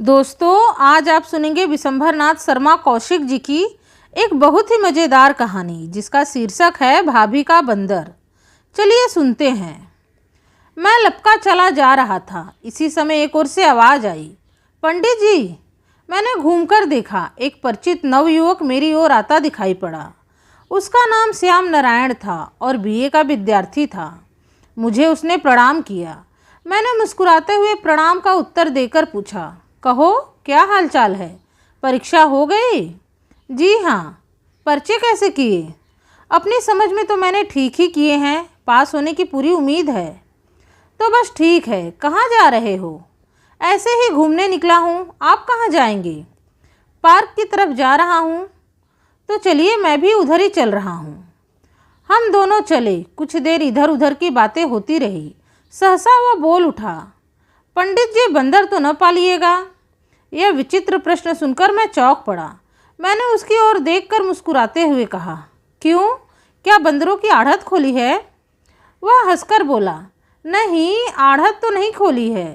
दोस्तों, आज आप सुनेंगे विशंभरनाथ शर्मा कौशिक जी की एक बहुत ही मज़ेदार कहानी जिसका शीर्षक है भाभी का बंदर। चलिए सुनते हैं। मैं लपका चला जा रहा था। इसी समय एक ओर से आवाज़ आई, पंडित जी। मैंने घूमकर देखा। एक परिचित नवयुवक मेरी ओर आता दिखाई पड़ा। उसका नाम श्याम नारायण था और बीए का विद्यार्थी था। मुझे उसने प्रणाम किया। मैंने मुस्कुराते हुए प्रणाम का उत्तर देकर पूछा, कहो क्या हालचाल है? परीक्षा हो गई? जी हाँ। पर्चे कैसे किए? अपनी समझ में तो मैंने ठीक ही किए हैं। पास होने की पूरी उम्मीद है। तो बस ठीक है। कहाँ जा रहे हो? ऐसे ही घूमने निकला हूँ। आप कहाँ जाएंगे? पार्क की तरफ जा रहा हूँ। तो चलिए, मैं भी उधर ही चल रहा हूँ। हम दोनों चले। कुछ देर इधर उधर की बातें होती रही। सहसा वह बोल उठा, पंडित जी, बंदर तो न पालिएगा? यह विचित्र प्रश्न सुनकर मैं चौंक पड़ा। मैंने उसकी ओर देखकर मुस्कुराते हुए कहा, क्यों, क्या बंदरों की आढ़त खोली है? वह हंसकर बोला, नहीं, आढ़त तो नहीं खोली है।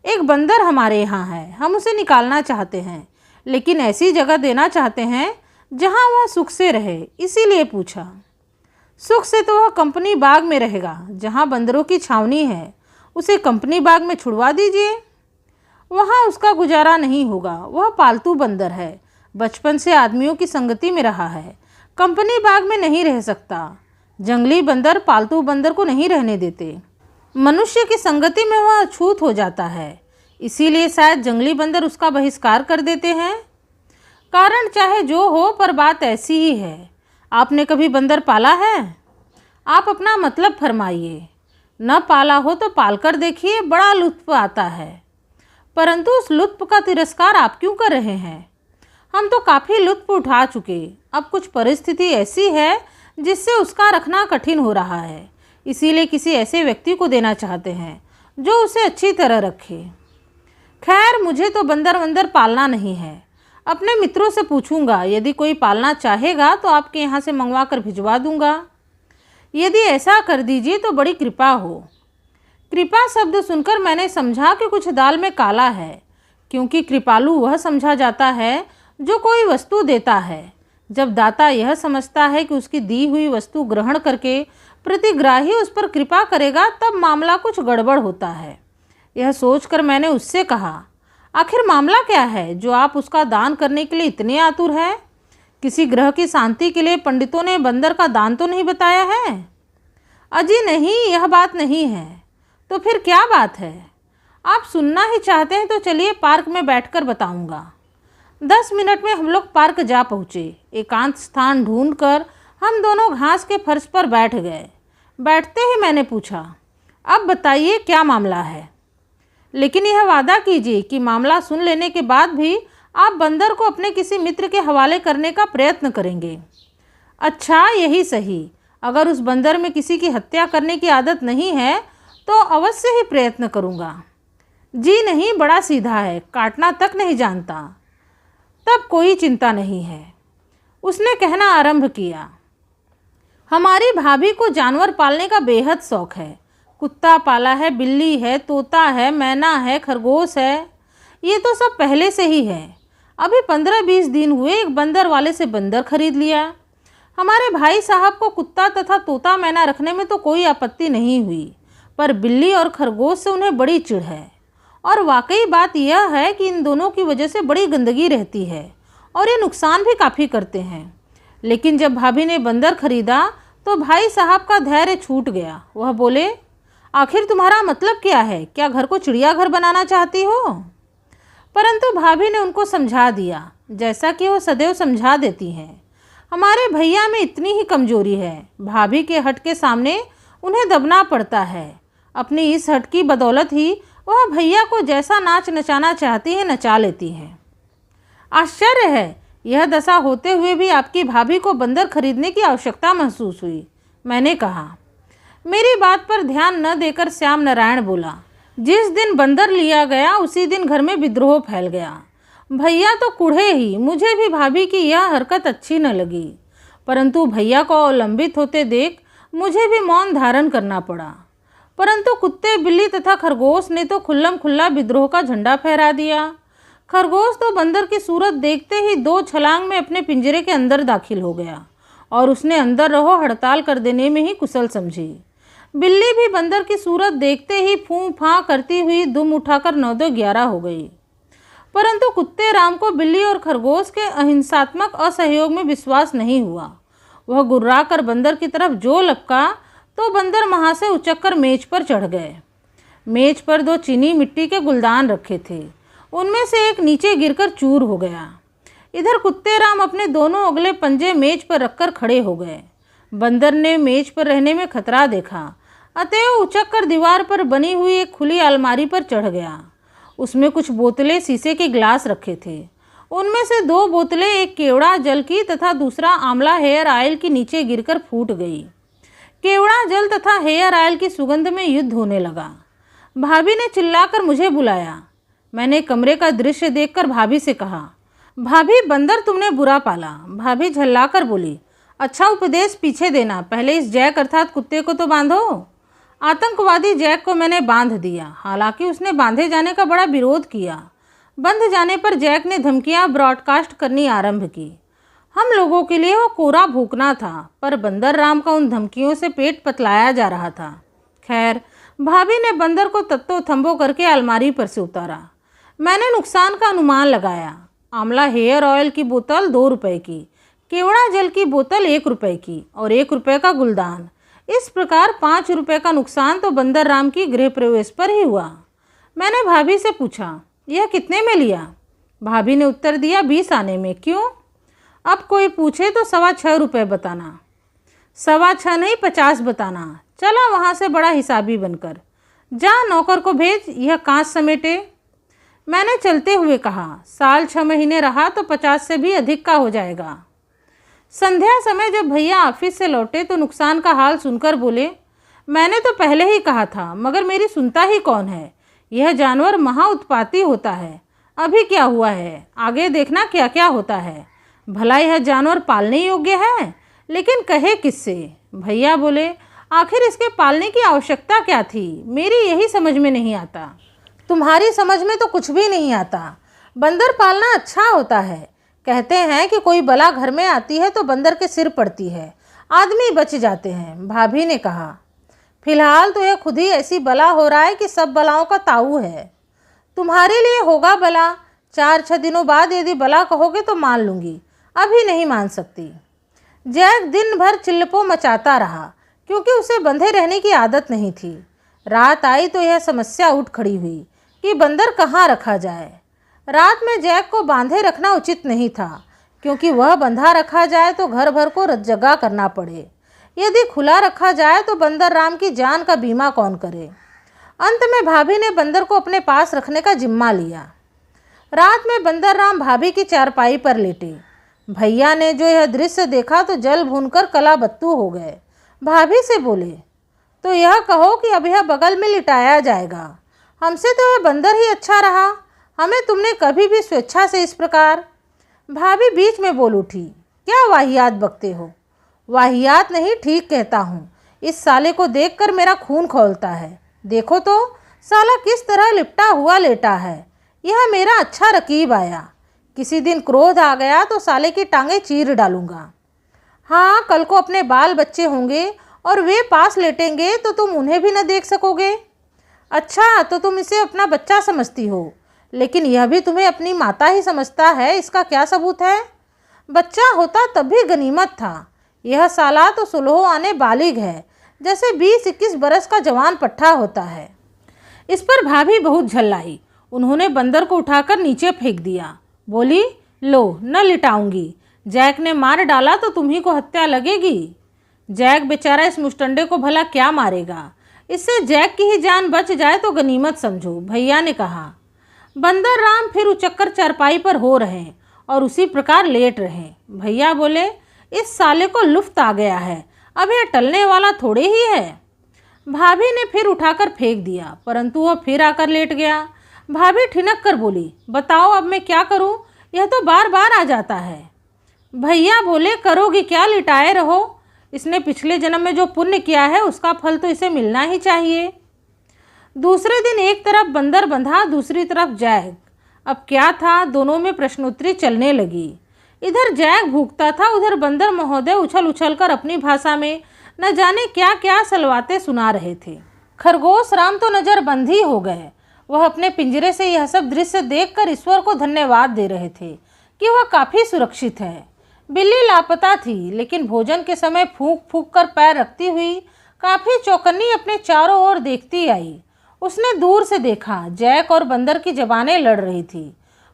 एक बंदर हमारे यहाँ है। हम उसे निकालना चाहते हैं, लेकिन ऐसी जगह देना चाहते हैं जहाँ वह सुख से रहे, इसीलिए पूछा। सुख से तो वह कंपनी बाग में रहेगा, जहाँ बंदरों की छावनी है। उसे कंपनी बाग में छुड़वा दीजिए। वहाँ उसका गुजारा नहीं होगा। वह पालतू बंदर है। बचपन से आदमियों की संगति में रहा है। कंपनी बाग में नहीं रह सकता। जंगली बंदर पालतू बंदर को नहीं रहने देते। मनुष्य की संगति में वह अछूत हो जाता है। इसीलिए शायद जंगली बंदर उसका बहिष्कार कर देते हैं। कारण चाहे जो हो, पर बात ऐसी ही है। आपने कभी बंदर पाला है? आप अपना मतलब फरमाइए। न पाला हो तो पालकर देखिए, बड़ा लुत्फ आता है। परंतु उस लुत्फ का तिरस्कार आप क्यों कर रहे हैं? हम तो काफ़ी लुत्फ उठा चुके। अब कुछ परिस्थिति ऐसी है जिससे उसका रखना कठिन हो रहा है। इसीलिए किसी ऐसे व्यक्ति को देना चाहते हैं जो उसे अच्छी तरह रखे। खैर, मुझे तो बंदर वंदर पालना नहीं है। अपने मित्रों से पूछूंगा। यदि कोई पालना चाहेगा तो आपके यहाँ से मंगवा कर भिजवा दूंगा। यदि ऐसा कर दीजिए तो बड़ी कृपा हो। कृपा शब्द सुनकर मैंने समझा कि कुछ दाल में काला है, क्योंकि कृपालु वह समझा जाता है जो कोई वस्तु देता है। जब दाता यह समझता है कि उसकी दी हुई वस्तु ग्रहण करके प्रतिग्राही उस पर कृपा करेगा, तब मामला कुछ गड़बड़ होता है। यह सोचकर मैंने उससे कहा, आखिर मामला क्या है जो आप उसका दान करने के लिए इतने आतुर हैं? किसी ग्रह की शांति के लिए पंडितों ने बंदर का दान तो नहीं बताया है? अजी नहीं, यह बात नहीं है। तो फिर क्या बात है? आप सुनना ही चाहते हैं तो चलिए, पार्क में बैठकर बताऊंगा। 10 मिनट में हम लोग पार्क जा पहुँचे। एकांत स्थान ढूंढकर हम दोनों घास के फर्श पर बैठ गए। बैठते ही मैंने पूछा, अब बताइए क्या मामला है? लेकिन यह वादा कीजिए कि मामला सुन लेने के बाद भी आप बंदर को अपने किसी मित्र के हवाले करने का प्रयत्न करेंगे। अच्छा, यही सही। अगर उस बंदर में किसी की हत्या करने की आदत नहीं है तो अवश्य ही प्रयत्न करूँगा। जी नहीं, बड़ा सीधा है, काटना तक नहीं जानता। तब कोई चिंता नहीं है। उसने कहना आरंभ किया, हमारी भाभी को जानवर पालने का बेहद शौक है। कुत्ता पाला है, बिल्ली है, तोता है, मैना है, खरगोश है। ये तो सब पहले से ही है। अभी 15-20 दिन हुए एक बंदर वाले से बंदर खरीद लिया। हमारे भाई साहब को कुत्ता तथा तोता मैना रखने में तो कोई आपत्ति नहीं हुई, पर बिल्ली और खरगोश से उन्हें बड़ी चिढ़ है। और वाकई बात यह है कि इन दोनों की वजह से बड़ी गंदगी रहती है और ये नुकसान भी काफ़ी करते हैं। लेकिन जब भाभी ने बंदर खरीदा तो भाई साहब का धैर्य छूट गया। वह बोले, आखिर तुम्हारा मतलब क्या है? क्या घर को चिड़ियाघर बनाना चाहती हो? परंतु भाभी ने उनको समझा दिया, जैसा कि वो सदैव समझा देती हैं। हमारे भैया में इतनी ही कमजोरी है। भाभी के हट के सामने उन्हें दबना पड़ता है। अपनी इस हट की बदौलत ही वह भैया को जैसा नाच नचाना चाहती है नचा लेती हैं। आश्चर्य है, यह दशा होते हुए भी आपकी भाभी को बंदर खरीदने की आवश्यकता महसूस हुई। मैंने कहा। मेरी बात पर ध्यान न देकर श्याम नारायण बोला, जिस दिन बंदर लिया गया उसी दिन घर में विद्रोह फैल गया। भैया तो कूढ़े ही। मुझे भी भाभी की यह हरकत अच्छी न लगी, परंतु भैया को अवलंबित होते देख मुझे भी मौन धारण करना पड़ा। परंतु कुत्ते, बिल्ली तथा खरगोश ने तो खुल्लम खुल्ला विद्रोह का झंडा फहरा दिया। खरगोश तो बंदर की सूरत देखते ही 2 छलांग में अपने पिंजरे के अंदर दाखिल हो गया और उसने अंदर रहो हड़ताल कर देने में ही कुशल समझी। बिल्ली भी बंदर की सूरत देखते ही फूं फां करती हुई दुम उठाकर 9-11 हो गई। परंतु कुत्ते राम को बिल्ली और खरगोश के अहिंसात्मक असहयोग में विश्वास नहीं हुआ। वह गुर्रा कर बंदर की तरफ जो लपका तो बंदर वहाँ से उचक कर मेज पर चढ़ गए। मेज पर 2 चीनी मिट्टी के गुलदान रखे थे, उनमें से एक नीचे गिरकर चूर हो गया। इधर कुत्ते राम अपने दोनों अगले पंजे मेज पर रखकर खड़े हो गए। बंदर ने मेज पर रहने में खतरा देखा, अतएव उचक कर दीवार पर बनी हुई एक खुली अलमारी पर चढ़ गया। उसमें कुछ बोतलें शीशे के गिलास रखे थे। उनमें से 2 बोतलें, एक केवड़ा जल की तथा दूसरा आंवला हेयर ऑयल की, नीचे गिरकर फूट गई। केवड़ा जल तथा हेयर ऑयल की सुगंध में युद्ध होने लगा। भाभी ने चिल्लाकर मुझे बुलाया। मैंने कमरे का दृश्य देखकर भाभी से कहा, भाभी बंदर तुमने बुरा पाला। भाभी झल्लाकर बोली, अच्छा उपदेश पीछे देना, पहले इस जैक अर्थात कुत्ते को तो बांधो। आतंकवादी जैक को मैंने बांध दिया, हालांकि उसने बांधे जाने का बड़ा विरोध किया। बंध जाने पर जैक ने धमकियां ब्रॉडकास्ट करनी आरंभ की। हम लोगों के लिए वो कोरा भूकना था, पर बंदर राम का उन धमकियों से पेट पतलाया जा रहा था। खैर, भाभी ने बंदर को तत्तो थंबो करके अलमारी पर से उतारा। मैंने नुकसान का अनुमान लगाया। आंवला हेयर ऑयल की बोतल 2 रुपए की, केवड़ा जल की बोतल 1 रुपए की और 1 रुपए का गुलदान। इस प्रकार 5 रुपए का नुकसान तो बंदर राम की गृह प्रवेश पर ही हुआ। मैंने भाभी से पूछा, यह कितने में लिया? भाभी ने उत्तर दिया, 20 आने में। क्यों? अब कोई पूछे तो 6.25 रुपये बताना। 6.25 नहीं, 50 बताना। चला वहाँ से बड़ा हिसाबी बनकर। जा नौकर को भेज, यह कांच समेटे। मैंने चलते हुए कहा, साल 6 महीने रहा तो 50 से भी अधिक का हो जाएगा। संध्या समय जब भैया ऑफिस से लौटे तो नुकसान का हाल सुनकर बोले, मैंने तो पहले ही कहा था, मगर मेरी सुनता ही कौन है। यह जानवर महा उत्पाती होता है। अभी क्या हुआ है, आगे देखना क्या क्या होता है। भला यह जानवर पालने योग्य है, लेकिन कहे किससे? भैया बोले, आखिर इसके पालने की आवश्यकता क्या थी? मेरी यही समझ में नहीं आता। तुम्हारी समझ में तो कुछ भी नहीं आता। बंदर पालना अच्छा होता है। कहते हैं कि कोई बला घर में आती है तो बंदर के सिर पड़ती है, आदमी बच जाते हैं। भाभी ने कहा, फिलहाल तो यह खुद ही ऐसी बला हो रहा है कि सब बलाओं का ताऊ है। तुम्हारे लिए होगा बला, 4-6 दिनों बाद यदि बला कहोगे तो मान लूँगी, अभी नहीं मान सकती। जैक दिन भर चिल्लपो मचाता रहा, क्योंकि उसे बंधे रहने की आदत नहीं थी। रात आई तो यह समस्या उठ खड़ी हुई कि बंदर कहाँ रखा जाए। रात में जैक को बांधे रखना उचित नहीं था, क्योंकि वह बंधा रखा जाए तो घर भर को जगह करना पड़े। यदि खुला रखा जाए तो बंदर राम की जान का बीमा कौन करे। अंत में भाभी ने बंदर को अपने पास रखने का जिम्मा लिया। रात में बंदर राम भाभी की चारपाई पर लेटे। भैया ने जो यह दृश्य देखा तो जल भूनकर कलाबत्तू हो गए। भाभी से बोले, तो यह कहो कि अब यह बगल में लिटाया जाएगा। हमसे तो यह बंदर ही अच्छा रहा, हमें तुमने कभी भी स्वेच्छा से इस प्रकार। भाभी बीच में बोल उठी, क्या वाहियात बकते हो? वाहियात नहीं, ठीक कहता हूँ। इस साले को देखकर मेरा खून खौलता है। देखो तो साला किस तरह लिपटा हुआ लेटा है। यह मेरा अच्छा रकीब आया। किसी दिन क्रोध आ गया तो साले की टांगें चीर डालूंगा। हाँ, कल को अपने बाल बच्चे होंगे और वे पास लेटेंगे तो तुम उन्हें भी न देख सकोगे। अच्छा, तो तुम इसे अपना बच्चा समझती हो, लेकिन यह भी तुम्हें अपनी माता ही समझता है। इसका क्या सबूत है? बच्चा होता तब भी गनीमत था। यह साला तो 16 आने बालिग है, जैसे 20-21 बरस का जवान पट्ठा होता है। इस पर भाभी बहुत झल्लाई। उन्होंने बंदर को उठाकर नीचे फेंक दिया। बोली, लो, न लिटाऊंगी। जैक ने मार डाला तो तुम्ही को हत्या लगेगी। जैक बेचारा इस मुस्टंडे को भला क्या मारेगा? इससे जैक की ही जान बच जाए तो गनीमत समझो, भैया ने कहा। बंदर राम फिर उचक्कर चारपाई पर हो रहे और उसी प्रकार लेट रहे। भैया बोले, इस साले को लुफ्त आ गया है, अब यह टलने वाला थोड़े ही है। भाभी ने फिर उठाकर फेंक दिया, परंतु वह फिर आकर लेट गया। भाभी ठिनक कर बोली, बताओ अब मैं क्या करूं? यह तो बार बार आ जाता है। भैया बोले, करोगी क्या, लिटाए रहो। इसने पिछले जन्म में जो पुण्य किया है उसका फल तो इसे मिलना ही चाहिए। दूसरे दिन एक तरफ बंदर बंधा, दूसरी तरफ जैक। अब क्या था, दोनों में प्रश्नोत्तरी चलने लगी। इधर जैक भूखता था, उधर बंदर महोदय उछल उछल कर अपनी भाषा में न जाने क्या क्या सलवाते सुना रहे थे। खरगोश राम तो नज़रबंद ही हो गए। वह अपने पिंजरे से यह सब दृश्य देखकर ईश्वर को धन्यवाद दे रहे थे कि वह काफ़ी सुरक्षित है। बिल्ली लापता थी, लेकिन भोजन के समय फूंक फूंक कर पैर रखती हुई काफ़ी चौकन्नी अपने चारों ओर देखती आई। उसने दूर से देखा, जैक और बंदर की जबानें लड़ रही थी।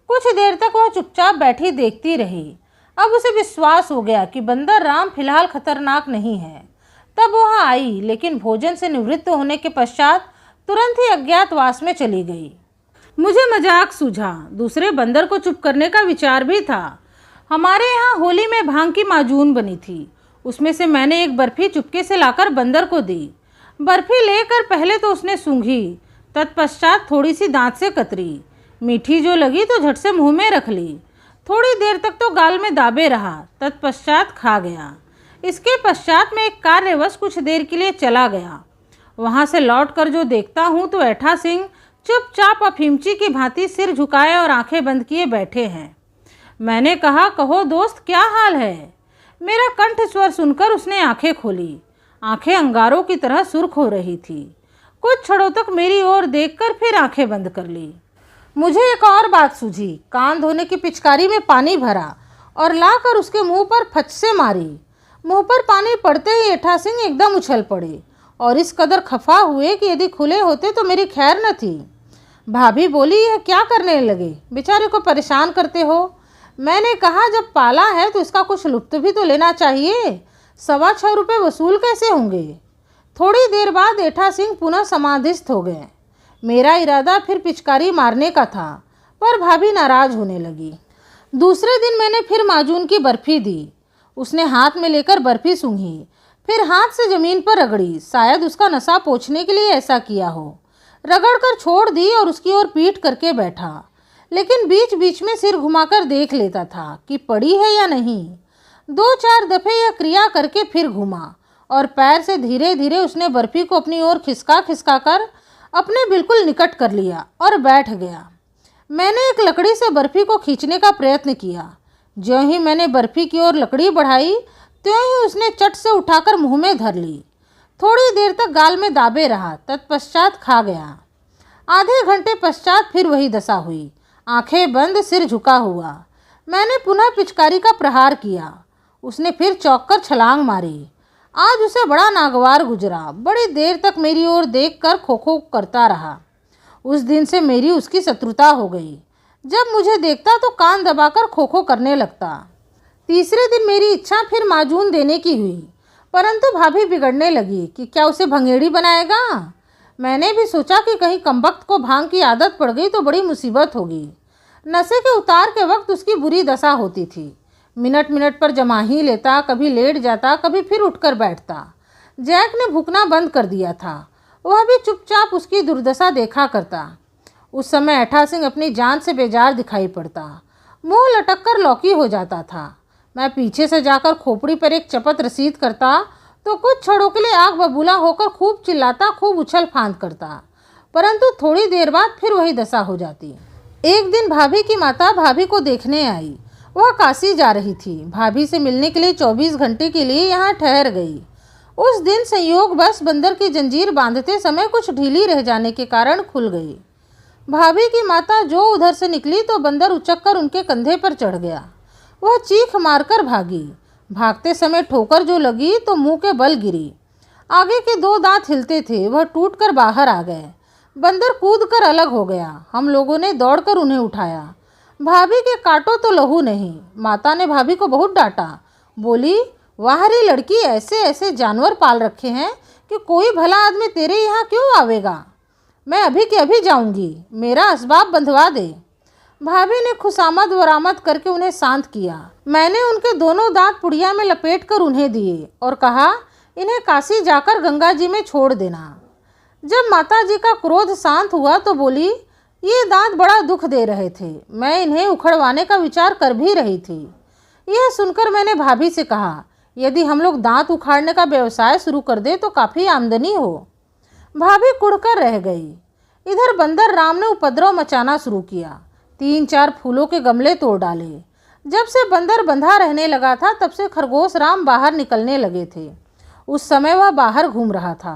कुछ देर तक वह चुपचाप बैठी देखती रही। अब उसे विश्वास हो गया कि बंदर राम फिलहाल खतरनाक नहीं है। तब वह आई, लेकिन भोजन से निवृत्त होने के पश्चात तुरंत ही अज्ञातवास में चली गई। मुझे मजाक सूझा, दूसरे बंदर को चुप करने का विचार भी था। हमारे यहाँ होली में भांग की माजून बनी थी, उसमें से मैंने एक बर्फी चुपके से लाकर बंदर को दी। बर्फी लेकर पहले तो उसने सूंघी, तत्पश्चात थोड़ी सी दांत से कतरी। मीठी जो लगी तो झट से मुंह में रख ली। थोड़ी देर तक तो गाल में दाबे रहा, तत्पश्चात खा गया। इसके पश्चात मैं एक कार्यवश कुछ देर के लिए चला गया। वहाँ से लौटकर जो देखता हूँ तो ऐठा सिंह चुपचाप अफीमची की भांति सिर झुकाए और आंखें बंद किए बैठे हैं। मैंने कहा, कहो दोस्त, क्या हाल है? मेरा कंठ स्वर सुनकर उसने आंखें खोली। आंखें अंगारों की तरह सुर्ख हो रही थी। कुछ क्षणों तक मेरी ओर देखकर फिर आंखें बंद कर ली। मुझे एक और बात सूझी। कान धोने की पिचकारी में पानी भरा और लाकर उसके मुंह पर फच से मारी। मुंह पर पानी पड़ते ही ऐठा सिंह एकदम उछल पड़े और इस कदर खफा हुए कि यदि खुले होते तो मेरी खैर न थी। भाभी बोली, यह क्या करने लगे, बेचारे को परेशान करते हो। मैंने कहा, जब पाला है तो इसका कुछ लुत्फ भी तो लेना चाहिए। 6.25 रुपये वसूल कैसे होंगे? थोड़ी देर बाद ऐठा सिंह पुनः समाधिस्थ हो गए। मेरा इरादा फिर पिचकारी मारने का था, पर भाभी नाराज होने लगी। दूसरे दिन मैंने फिर माजून की बर्फी दी। उसने हाथ में लेकर बर्फी सूंघी, फिर हाथ से जमीन पर रगड़ी। शायद उसका नशा पोंछने के लिए ऐसा किया हो। रगड़कर छोड़ दी और उसकी ओर पीठ करके बैठा, लेकिन बीच बीच में सिर घुमाकर देख लेता था कि पड़ी है या नहीं। 2-4 दफे यह क्रिया करके फिर घूमा और पैर से धीरे धीरे उसने बर्फी को अपनी ओर खिसका खिसका कर अपने बिल्कुल निकट कर लिया और बैठ गया। मैंने एक लकड़ी से बर्फी को खींचने का प्रयत्न किया। ज्यों ही मैंने बर्फी की ओर लकड़ी बढ़ाई, त्यों ही उसने चट से उठाकर मुंह में धर ली। थोड़ी देर तक गाल में दाबे रहा, तत्पश्चात खा गया। आधे घंटे पश्चात फिर वही दशा हुई, आंखें बंद, सिर झुका हुआ। मैंने पुनः पिचकारी का प्रहार किया। उसने फिर चौंक कर छलांग मारी। आज उसे बड़ा नागवार गुजरा। बड़ी देर तक मेरी ओर देखकर खो खो करता रहा। उस दिन से मेरी उसकी शत्रुता हो गई। जब मुझे देखता तो कान दबाकर खो खो करने लगता। तीसरे दिन मेरी इच्छा फिर माजून देने की हुई, परंतु भाभी बिगड़ने लगी कि क्या उसे भंगेड़ी बनाएगा। मैंने भी सोचा कि कहीं कमबख्त को भांग की आदत पड़ गई तो बड़ी मुसीबत होगी। नशे के उतार के वक्त उसकी बुरी दशा होती थी। मिनट मिनट पर जमा ही लेता, कभी लेट जाता, कभी फिर उठकर बैठता। जैक ने भूखना बंद कर दिया था, वह भी चुपचाप उसकी दुर्दशा देखा करता। उस समय ऐठा सिंह अपनी जान से बेजार दिखाई पड़ता, मुंह लटक कर लौकी हो जाता था। मैं पीछे से जाकर खोपड़ी पर एक चपत रसीद करता तो कुछ क्षणों के लिए आग बबूला होकर खूब चिल्लाता, खूब उछल फांद करता, परंतु थोड़ी देर बाद फिर वही दशा हो जाती। एक दिन भाभी की माता भाभी को देखने आई। वह काशी जा रही थी। भाभी से मिलने के लिए 24 घंटे के लिए यहाँ ठहर गई। उस दिन संयोग बस बंदर की जंजीर बांधते समय कुछ ढीली रह जाने के कारण खुल गई। भाभी की माता जो उधर से निकली तो बंदर उचक कर उनके कंधे पर चढ़ गया। वह चीख मारकर भागी। भागते समय ठोकर जो लगी तो मुंह के बल गिरी। आगे के 2 दांत हिलते थे, वह टूटकर बाहर आ गए। बंदर कूदकर अलग हो गया। हम लोगों ने दौड़कर उन्हें उठाया। भाभी के काटो तो लहू नहीं। माता ने भाभी को बहुत डांटा। बोली, वाह रे लड़की, ऐसे ऐसे जानवर पाल रखे हैं कि कोई भला आदमी तेरे यहाँ क्यों आवेगा। मैं अभी के अभी जाऊंगी, मेरा असबाब बंधवा दे। भाभी ने खुशामद वरामद करके उन्हें शांत किया। मैंने उनके दोनों दांत पुड़िया में लपेटकर उन्हें दिए और कहा, इन्हें काशी जाकर गंगा जी में छोड़ देना। जब माता जी का क्रोध शांत हुआ तो बोली, ये दांत बड़ा दुख दे रहे थे, मैं इन्हें उखड़वाने का विचार कर भी रही थी। यह सुनकर मैंने भाभी से कहा, यदि हम लोग दांत उखाड़ने का व्यवसाय शुरू कर दे तो काफ़ी आमदनी हो। भाभी कुढ़कर रह गई। इधर बंदर राम ने उपद्रव मचाना शुरू किया। 3-4 फूलों के गमले तोड़ डाले। जब से बंदर बंधा रहने लगा था तब से खरगोश राम बाहर निकलने लगे थे। उस समय वह बाहर घूम रहा था।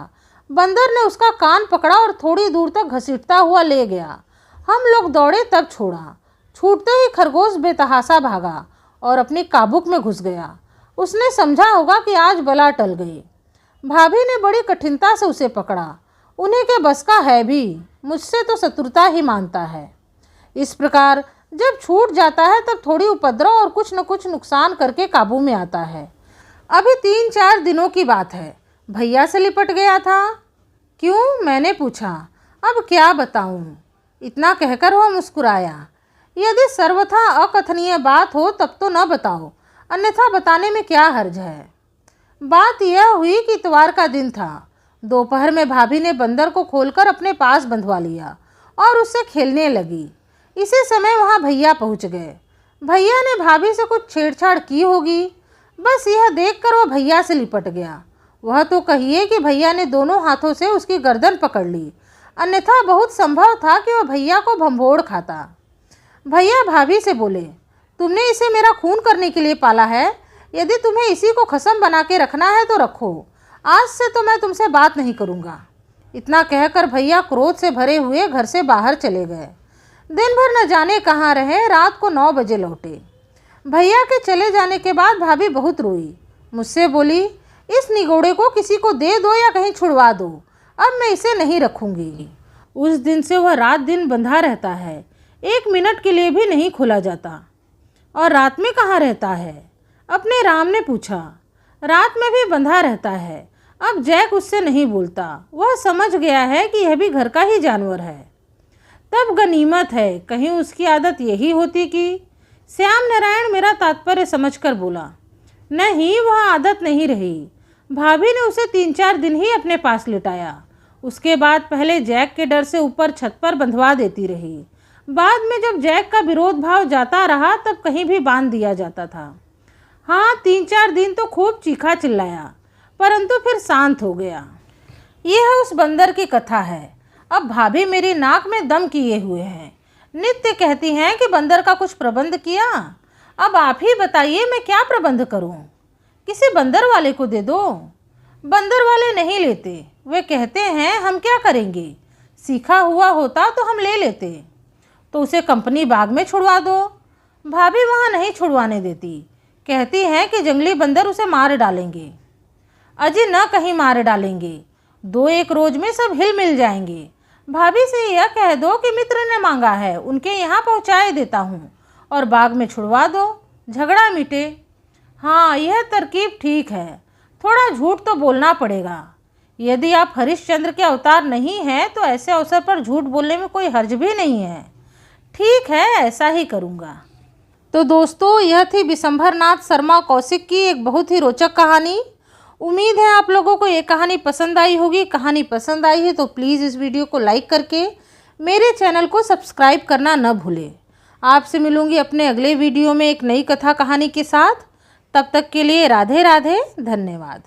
बंदर ने उसका कान पकड़ा और थोड़ी दूर तक घसीटता हुआ ले गया। हम लोग दौड़े तब छोड़ा। छूटते ही खरगोश बेतहाशा भागा और अपनी काबुक में घुस गया। उसने समझा होगा कि आज बला टल गई। भाभी ने बड़ी कठिनता से उसे पकड़ा। उन्हीं के बस का है भी, मुझसे तो शत्रुता ही मानता है। इस प्रकार जब छूट जाता है तब थोड़ी उपद्रव और कुछ न कुछ नुकसान करके काबू में आता है। अभी 3-4 दिनों की बात है, भैया से लिपट गया था। क्यों, मैंने पूछा। अब क्या बताऊं? इतना कहकर वह मुस्कुराया। यदि सर्वथा अकथनीय बात हो तब तो न बताओ, अन्यथा बताने में क्या हर्ज है। बात यह हुई कि इतवार का दिन था। दोपहर में भाभी ने बंदर को खोलकर अपने पास बंधवा लिया और उससे खेलने लगी। इसी समय वहाँ भैया पहुँच गए। भैया ने भाभी से कुछ छेड़छाड़ की होगी। बस यह देखकर वह भैया से लिपट गया। वह तो कहिए कि भैया ने दोनों हाथों से उसकी गर्दन पकड़ ली, अन्यथा बहुत संभव था कि वह भैया को भंभोड़ खाता। भैया भाभी से बोले, तुमने इसे मेरा खून करने के लिए पाला है। यदि तुम्हें इसी को खसम बना के रखना है तो रखो, आज से तो मैं तुमसे बात नहीं करूँगा। इतना कहकर भैया क्रोध से भरे हुए घर से बाहर चले गए। दिन भर न जाने कहाँ रहे, रात को 9 बजे लौटे। भैया के चले जाने के बाद भाभी बहुत रोई। मुझसे बोली, इस निगोड़े को किसी को दे दो या कहीं छुड़वा दो, अब मैं इसे नहीं रखूँगी। उस दिन से वह रात दिन बंधा रहता है, 1 मिनट के लिए भी नहीं खोला जाता। और रात में कहाँ रहता है? अपने राम ने पूछा। रात में भी बंधा रहता है। अब जैक उससे नहीं बोलता। वह समझ गया है कि यह भी घर का ही जानवर है। तब गनीमत है, कहीं उसकी आदत यही होती कि। श्याम नारायण मेरा तात्पर्य समझकर बोला, नहीं, वह आदत नहीं रही। भाभी ने उसे 3-4 दिन ही अपने पास लिटाया। उसके बाद पहले जैक के डर से ऊपर छत पर बंधवा देती रही। बाद में जब जैक का विरोध भाव जाता रहा तब कहीं भी बांध दिया जाता था। हाँ, 3-4 दिन तो खूब चीखा चिल्लाया, परंतु फिर शांत हो गया। यह उस बंदर की कथा है। अब भाभी मेरी नाक में दम किए हुए हैं। नित्य कहती हैं कि बंदर का कुछ प्रबंध किया। अब आप ही बताइए, मैं क्या प्रबंध करूं? किसी बंदर वाले को दे दो। बंदर वाले नहीं लेते। वे कहते हैं हम क्या करेंगे, सीखा हुआ होता तो हम ले लेते। तो उसे कंपनी बाग में छुड़वा दो। भाभी वहाँ नहीं छुड़वाने देती। कहती हैं कि जंगली बंदर उसे मार डालेंगे। अजी न कहीं मार डालेंगे, 2-1 रोज में सब हिल मिल जाएंगे। भाभी से यह कह दो कि मित्र ने मांगा है, उनके यहाँ पहुँचाए देता हूँ और बाग में छुड़वा दो, झगड़ा मिटे। हाँ, यह तरकीब ठीक है। थोड़ा झूठ तो बोलना पड़ेगा। यदि आप हरिश्चंद्र के अवतार नहीं हैं तो ऐसे अवसर पर झूठ बोलने में कोई हर्ज भी नहीं है। ठीक है, ऐसा ही करूँगा। तो दोस्तों, यह थी विशंभरनाथ शर्मा कौशिक की एक बहुत ही रोचक कहानी। उम्मीद है आप लोगों को ये कहानी पसंद आई होगी। कहानी पसंद आई है तो प्लीज़ इस वीडियो को लाइक करके मेरे चैनल को सब्सक्राइब करना न भूलें। आपसे मिलूंगी अपने अगले वीडियो में एक नई कथा कहानी के साथ। तब तक के लिए राधे राधे, धन्यवाद।